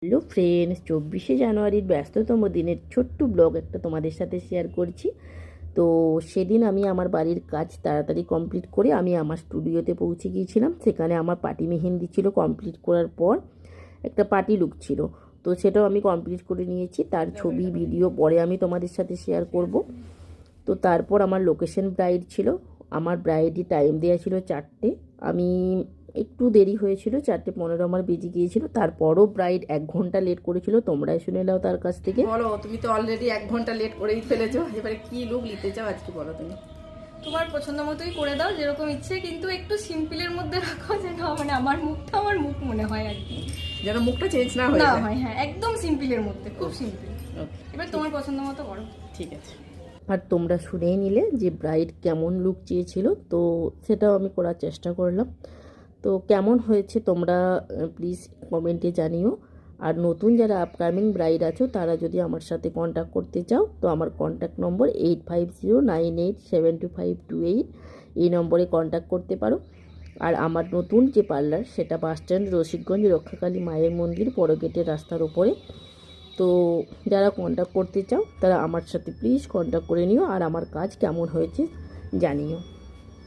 Hello friends, 24শে জানুয়ারির ব্যস্ততম দিনের ছোট্ট ব্লগ একটা তোমাদের সাথে শেয়ার করছি। তো সেদিন আমি আমার বাড়ির কাজ তাড়াতাড়ি কমপ্লিট করে আমি আমার স্টুডিওতে পৌঁছে গিয়েছিলাম। সেখানে আমার পাটি মেহেন্দি ছিল, কমপ্লিট করার পর একটা পার্টি লুক ছিল, তো সেটাও আমি কমপ্লিট করে নিয়েছি। তার ছবি ভিডিও পরে আমি তোমাদের সাথে শেয়ার করব। তো তারপর আমার লোকেশন ব্রাইড ছিল, আমার ব্রাইডই টাইম দেওয়া ছিল 4টে। আমি একটু দেরি হয়েছিল, 4:15 আমার বেজে গিয়েছিল। তারপরও ব্রাইড 1 ঘন্টা লেট করেছিল, তোমরাই শুনে নাও তার কাছ থেকে। বলো, তুমি তো অলরেডি 1 ঘন্টা লেট করেই ফেলেছো। এবারে কি লুক নিতে চাও আজকে বলো তুমি? তোমার পছন্দ মতোই করে দাও, যেরকম ইচ্ছে, কিন্তু একটু সিম্পলের মধ্যে রাখো, যেন মানে আমার মুখটা আমার মুখ মনে হয় আর কি, যেন মুখটা চেঞ্জ না হয়ে না যায়। হয়। হ্যাঁ, একদম সিম্পলের মধ্যে, খুব সিম্পল। ওকে, এবার তোমার পছন্দ মতো করো। ঠিক আছে। আর তোমরা শুনেই নিলে যে ব্রাইড কেমন লুক চেয়েছিল, তো সেটাও আমি করার চেষ্টা করলাম। তো কেমন হয়েছে তোমরা প্লিজ কমেন্টে জানিও। আর নতুন যারা আপকামিং ব্রাইড আছো, তারা যদি আমার সাথে কন্ট্যাক্ট করতে চাও, তো আমার কন্ট্যাক্ট নম্বর 8509872528, এই নম্বরে কন্ট্যাক্ট করতে পারো। আর আমার নতুন যে পার্লার, সেটা বাসস্ট্যান্ড, রসিকগঞ্জ, রক্ষাকালী মায়ের মন্দির, বড় গেটের রাস্তার ওপরে। তো যারা কন্ট্যাক্ট করতে চাও, তারা আমার সাথে প্লিজ কন্ট্যাক্ট করে নিও, আর আমার কাজ কেমন হয়েছে জানিও।